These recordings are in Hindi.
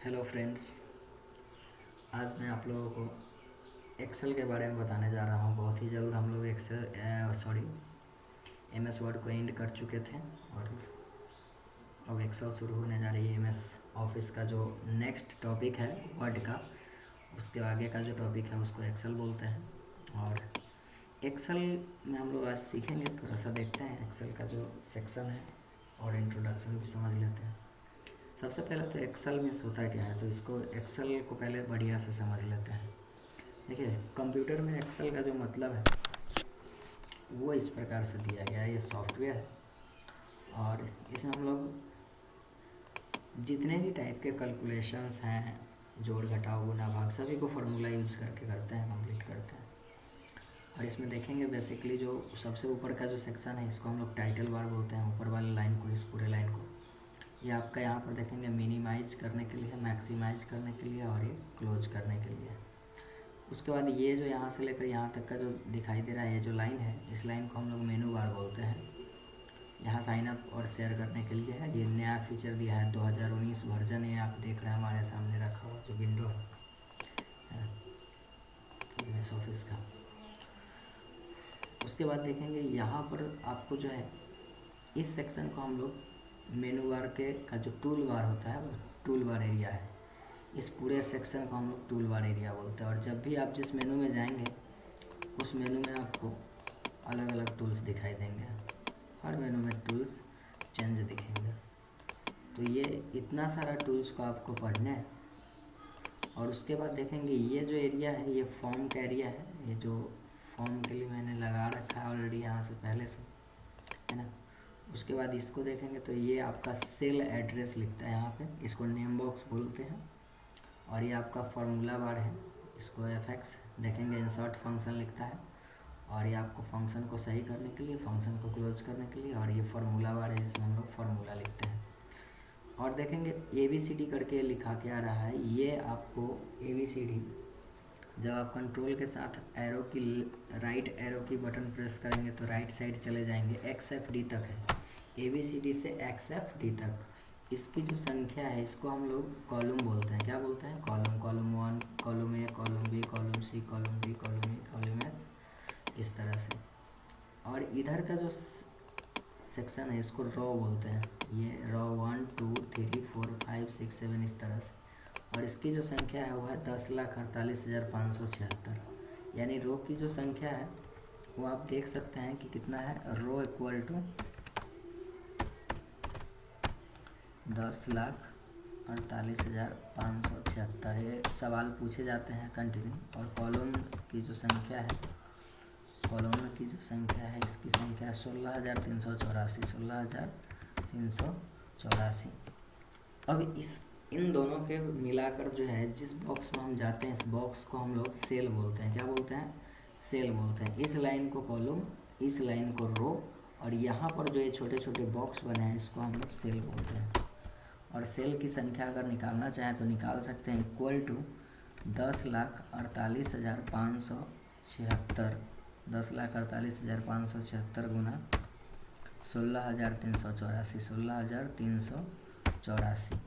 Hello friends. आज मैं आप लोगों को एक्सेल के बारे में बताने जा रहा हूँ। बहुत ही जल्द हम लोग एम एस वर्ड को एंड कर चुके थे और अब एक्सेल शुरू होने जा रही है। एम एस ऑफिस का जो नेक्स्ट टॉपिक है वर्ड का, उसके आगे का जो टॉपिक है उसको एक्सेल बोलते हैं। और एक्सेल में हम लोग आज सीखेंगे, थोड़ा सा देखते हैं एक्सेल का जो सेक्शन है और इंट्रोडक्शन भी समझ लेते हैं। सबसे पहले तो एक्सेल में होता क्या है, तो इसको एक्सेल को पहले बढ़िया से समझ लेते हैं। देखिए, कंप्यूटर में एक्सेल का जो मतलब है वो इस प्रकार से दिया गया है। ये सॉफ्टवेयर है और इसमें हम लोग जितने भी टाइप के कैलकुलेशंस हैं, जोड़ घटाव गुना भाग, सभी को फार्मूला यूज़ करके करते हैं, कंप्लीट करते हैं। और इसमें देखेंगे बेसिकली जो सबसे ऊपर का जो सेक्शन है इसको हम लोग टाइटल बार बोलते हैं। ऊपर वाले लाइन को, इस पूरे लाइन को, ये आपका यहाँ पर देखेंगे मिनिमाइज करने के लिए, मैक्सिमाइज करने के लिए और ये क्लोज करने के लिए। उसके बाद ये जो यहाँ से लेकर यहाँ तक का जो दिखाई दे रहा है, ये जो लाइन है, इस लाइन को हम लोग मेनू बार बोलते हैं। यहाँ साइन अप और शेयर करने के लिए है। ये नया फीचर दिया है 2019 वर्जन, ये आप देख रहे हैं हमारे सामने रखा हुआ जो विंडो है एमएस ऑफिस का। उसके बाद देखेंगे यहाँ पर आपको जो है, इस सेक्शन को हम लोग मेनू बार के का जो टूल बार होता है वो टूल बार एरिया है। इस पूरे सेक्शन को हम लोग टूल बार एरिया बोलते हैं। और जब भी आप जिस मेनू में जाएंगे उस मेनू में आपको अलग अलग टूल्स दिखाई देंगे। हर मेनू में टूल्स चेंज दिखेंगे। तो ये इतना सारा टूल्स को आपको पढ़ना है। और उसके बाद देखेंगे ये जो एरिया है ये फॉर्म का एरिया है। ये जो फॉर्म के लिए मैंने लगा रखा है ऑलरेडी यहाँ से पहले से, है ना। उसके बाद इसको देखेंगे तो ये आपका सेल एड्रेस लिखता है यहाँ पे, इसको नेम बॉक्स बोलते हैं। और ये आपका फार्मूला बार है, इसको एफएक्स देखेंगे, इंसर्ट फंक्शन लिखता है। और ये आपको फंक्शन को सही करने के लिए, फंक्शन को क्लोज करने के लिए। और ये फार्मूला बार है जिसमें हम लोग फार्मूला लिखते हैं। और देखेंगे ABCD करके लिखा क्या रहा है, ये आपको ABCD जब आप कंट्रोल के साथ एरो की राइट एरो की बटन प्रेस करेंगे तो राइट साइड चले जाएंगे, XFD तक है। ABCD से XFD तक इसकी जो संख्या है इसको हम लोग कॉलम बोलते हैं। क्या बोलते हैं? Column. Column 1, column A, column B, column C, column B, column E, column F, इस तरह से। और इधर का जो सेक्शन है इसको रो बोलते हैं। ये रो 1 2 3 4 5 6 7 इस तरह से। और इसकी जो संख्या है वो है 10,48,576। यानी रो की जो संख्या है वो आप देख सकते हैं कि कितना है। Rho equal to 10,48,576। ये सवाल पूछे जाते हैं कंटिन्यू। और कॉलम की जो संख्या है, कॉलम की जो संख्या है इसकी संख्या 16,384, 16,384। अब इन दोनों के मिलाकर जो है जिस बॉक्स में हम जाते हैं इस बॉक्स को हम लोग सेल बोलते हैं। क्या बोलते हैं? सेल बोलते हैं। इस लाइन को कॉलम, इस लाइन को रो, और यहाँ पर जो ये छोटे छोटे बॉक्स बने हैं इसको हम लोग सेल बोलते हैं। और सेल की संख्या अगर निकालना चाहें तो निकाल सकते हैं, इक्वल टू 10,48,576, 10,48,576 गुना 16,384, 16,384।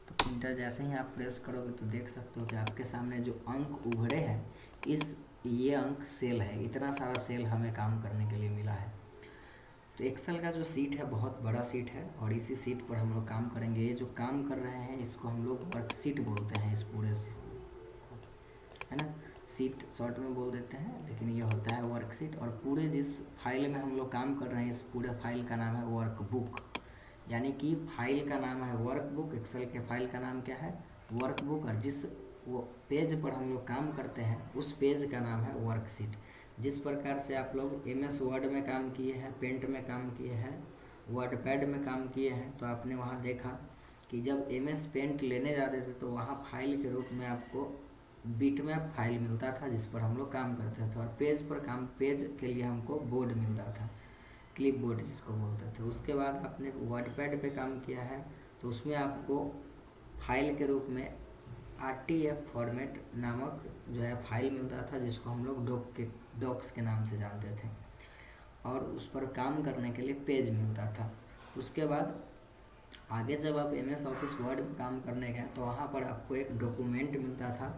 तो इंटर जैसे ही आप प्रेस करोगे तो देख सकते हो कि आपके सामने जो अंक उभरे हैं ये अंक सेल है। इतना सारा सेल हमें काम करने के लिए मिला है। तो एक्सेल का जो सीट है बहुत बड़ा सीट है और इसी सीट पर हम लोग काम करेंगे। ये जो काम कर रहे हैं इसको हम लोग वर्कशीट बोलते हैं। इस पूरे है ना, सीट शॉर्ट में बोल देते हैं, लेकिन ये होता है वर्कशीट। और पूरे जिस फाइल में हम लोग काम कर रहे हैं इस पूरे फाइल का नाम है वर्कबुक। यानी कि फाइल का नाम है वर्कबुक, एक्सेल के फाइल का नाम क्या है? वर्कबुक। और जिस वो पेज पर हम लोग काम करते हैं उस पेज का नाम है वर्कशीट। जिस प्रकार से आप लोग MS वर्ड में काम किए हैं, पेंट में काम किए हैं, वर्ड पैड में काम किए हैं, तो आपने वहाँ देखा कि जब MS पेंट लेने जाते थे तो वहाँ फाइल के रूप में आपको बिटमैप फाइल मिलता था जिस पर हम लोग काम करते थे। और पेज के लिए हमको बोर्ड मिलता था, क्लिप बोर्ड जिसको बोलते थे। उसके बाद आपने वर्डपैड पे काम किया है तो उसमें आपको फाइल के रूप में RTF फॉर्मेट नामक जो है फाइल मिलता था जिसको हम लोग डॉक्स के नाम से जानते थे। और उस पर काम करने के लिए पेज मिलता था। उसके बाद आगे जब आप MS ऑफिस वर्ड में काम करने गए तो वहाँ पर आपको एक डॉक्यूमेंट मिलता था,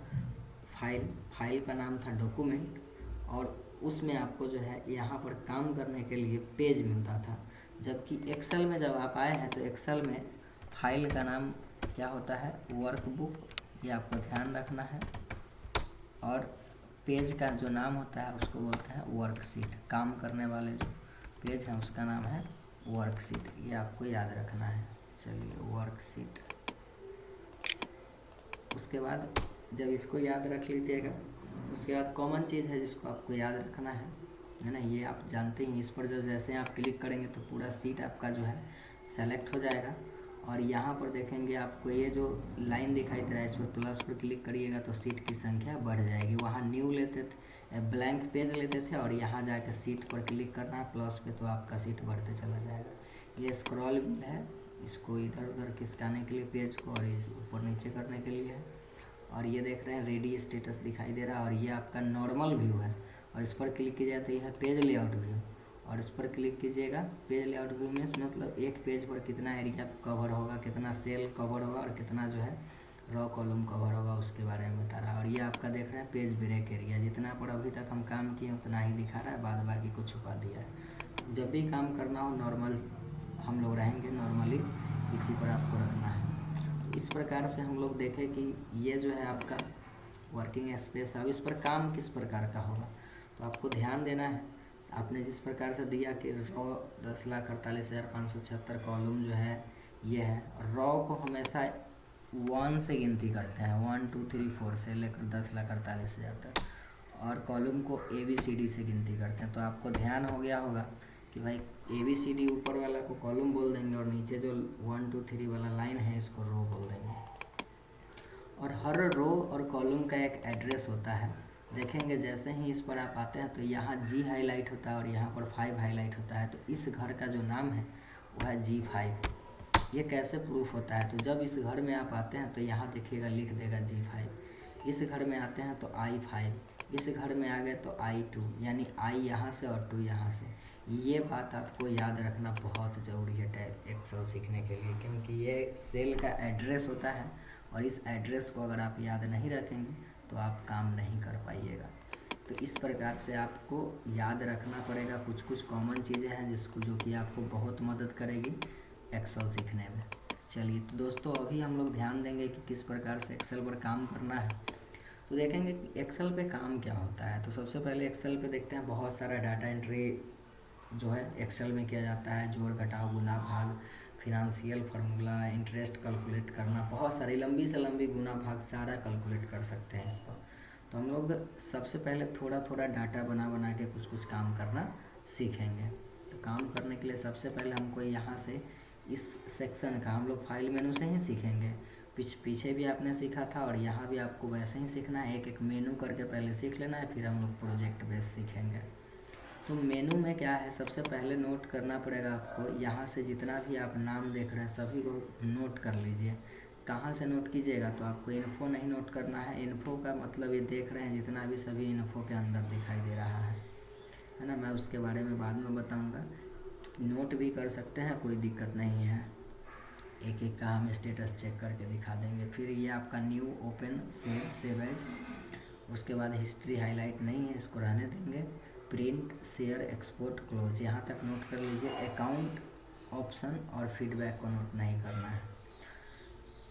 फाइल का नाम था डॉक्यूमेंट, और उसमें आपको जो है यहाँ पर काम करने के लिए पेज मिलता था। जबकि एक्सेल में जब आप आए हैं तो एक्सेल में फाइल का नाम क्या होता है, वर्कबुक, ये आपको ध्यान रखना है, और पेज का जो नाम होता है उसको बोलते हैं वर्कशीट। काम करने वाले जो पेज हैं उसका नाम है वर्कशीट, ये आपको याद रखना है। चलिए, वर्कशीट। उसके बाद जब इसको याद रख लीजिएगा, उसके बाद कॉमन चीज़ है जिसको आपको याद रखना है ना, ये आप जानते ही। इस पर जब जैसे आप क्लिक करेंगे तो पूरा सीट आपका जो है सेलेक्ट हो जाएगा, और यहाँ पर देखेंगे आपको ये जो लाइन दिखाई दे रहा है, इस पर प्लस पर क्लिक करिएगा तो सीट की संख्या बढ़ जाएगी। वहाँ न्यू लेते थे, ब्लैंक पेज लेते थे, और यहाँ जाकर सीट पर क्लिक करना है प्लस पे, तो आपका सीट बढ़ते चला जाएगा। ये स्क्रॉल व्हील है, इसको इधर उधर खिसकाने के लिए पेज को, और इस ऊपर नीचे करने के लिए है। और ये देख रहे हैं रेडी स्टेटस दिखाई दे रहा है, और ये आपका नॉर्मल व्यू है, और इस पर क्लिक किया जाता है, यह पेज लेआउट व्यू, और इस पर क्लिक कीजिएगा। पेज लेआउट व्यू में मतलब एक पेज पर कितना एरिया कवर होगा, कितना सेल कवर होगा, और कितना जो है रॉ कॉलम कवर होगा, उसके बारे में बता रहा है। और ये आपका देख रहे हैं पेज ब्रेक एरिया, जितना पर अभी तक हम काम किए उतना ही दिखा रहा है, बाद बाकी को छुपा दिया है। जब भी काम करना हो नॉर्मल हम लोग रहेंगे, नॉर्मली इसी पर आपको रखना है। इस प्रकार से हम लोग देखें कि ये जो है आपका वर्किंग स्पेस है। अब इस पर काम किस प्रकार का होगा तो आपको ध्यान देना है। आपने जिस प्रकार से दिया कि रॉ 10,48,576 कॉलम जो है ये है, रॉ को हमेशा 1 से गिनती करते हैं, 1 2 3 4 से लेकर 10,48,000 तक, और कॉलम को ABCD से गिनती करते हैं। तो आपको ध्यान हो गया होगा कि भाई ABCD ऊपर वाला को कॉलम बोल देंगे, और नीचे जो 1 2 3 वाला लाइन है इसको रो बोल देंगे। और हर रो और कॉलम का एक एड्रेस होता है। देखेंगे जैसे ही इस पर आप आते हैं तो यहाँ G हाईलाइट होता है और यहाँ पर 5 हाईलाइट होता है, तो इस घर का जो नाम है वो है G5। ये कैसे प्रूफ होता है, तो जब इस घर में आप आते हैं तो यहाँ देखिएगा लिख देगा G5, इस घर में आते हैं तो I5, इस घर में आ गए तो I2, यानी I यहाँ से और 2 यहाँ से। ये बात आपको याद रखना बहुत ज़रूरी है टाइप एक्सेल सीखने के लिए, क्योंकि ये सेल का एड्रेस होता है, और इस एड्रेस को अगर आप याद नहीं रखेंगे तो आप काम नहीं कर पाइएगा। तो इस प्रकार से आपको याद रखना पड़ेगा। कुछ कुछ कॉमन चीज़ें हैं जिसको जो कि आपको बहुत मदद करेगी एक्सेल सीखने में। चलिए, तो दोस्तों अभी हम लोग ध्यान देंगे कि किस प्रकार से एक्सेल पर काम करना है। तो देखेंगे कि एक्सेल पे काम क्या होता है। तो सबसे पहले एक्सेल पे देखते हैं बहुत सारा डाटा एंट्री जो है एक्सेल में किया जाता है, जोड़ घटाव गुना भाग, फिनांशियल फार्मूला, इंटरेस्ट कैलकुलेट करना, बहुत सारी लंबी से लंबी गुना भाग सारा कैलकुलेट कर सकते हैं इस पर। तो हम लोग सबसे पहले थोड़ा थोड़ा डाटा बना बना के कुछ कुछ काम करना सीखेंगे। तो काम करने के लिए सबसे पहले हमको यहाँ से इस सेक्शन का हम लोग फाइल मेनू से ही सीखेंगे। पीछे भी आपने सीखा था और यहाँ भी आपको वैसे ही सीखना है, एक एक मेनू करके पहले सीख लेना है, फिर हम लोग प्रोजेक्ट बेस सीखेंगे। तो मेनू में क्या है, सबसे पहले नोट करना पड़ेगा आपको, यहाँ से जितना भी आप नाम देख रहे हैं सभी को नोट कर लीजिए। कहाँ से नोट कीजिएगा, तो आपको इन्फो नहीं नोट करना है। इन्फो का मतलब ये देख रहे हैं जितना भी सभी इन्फो के अंदर दिखाई दे रहा है ना। मैं उसके बारे में बाद में बताऊँगा। नोट भी कर सकते हैं, कोई दिक्कत नहीं है। एक एक का हम स्टेटस चेक करके दिखा देंगे। फिर ये आपका न्यू, ओपन, सेव एज, उसके बाद हिस्ट्री हाईलाइट नहीं है, इसको रहने देंगे। प्रिंट, शेयर, एक्सपोर्ट, क्लोज, यहाँ तक नोट कर लीजिए। अकाउंट ऑप्शन और फीडबैक को नोट नहीं करना है।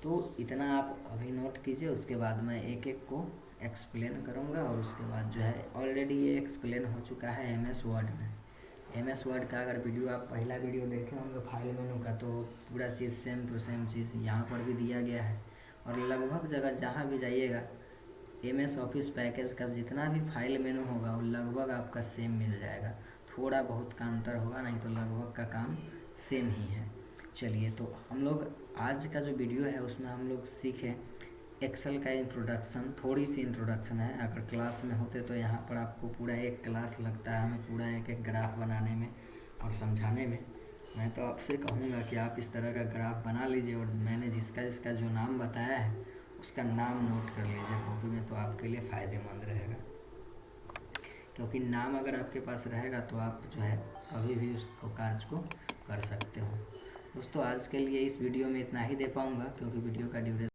तो इतना आप अभी नोट कीजिए, उसके बाद मैं एक एक को एक्सप्लेन करूँगा। और उसके बाद जो है ऑलरेडी ये एक्सप्लेन हो चुका है MS वर्ड में। MS वर्ड का अगर वीडियो आप पहला वीडियो देखे होंगे फाइल मेनू का, तो पूरा चीज़ सेम टू सेम चीज़ यहाँ पर भी दिया गया है। और लगभग जगह जहाँ भी जाइएगा MS ऑफिस पैकेज का जितना भी फाइल मेनू होगा वो लगभग आपका सेम मिल जाएगा। थोड़ा बहुत का अंतर होगा, नहीं तो लगभग का काम सेम ही है। चलिए, तो हम लोग आज का जो वीडियो है उसमें हम लोग सीखें एक्सेल का इंट्रोडक्शन। थोड़ी सी इंट्रोडक्शन है, अगर क्लास में होते तो यहाँ पर आपको पूरा एक क्लास लगता है हमें पूरा एक एक ग्राफ बनाने में और समझाने में। मैं तो आपसे कहूँगा कि आप इस तरह का ग्राफ बना लीजिए, और मैंने जिसका जिसका जो नाम बताया है उसका नाम नोट कर लीजिए कॉपी में, तो आपके लिए फ़ायदेमंद रहेगा। क्योंकि नाम अगर आपके पास रहेगा तो आप जो है कभी भी उसको कार्य को कर सकते हो। दोस्तों आज के लिए इस वीडियो में इतना ही दे पाऊँगा, क्योंकि वीडियो का ड्यूरेशन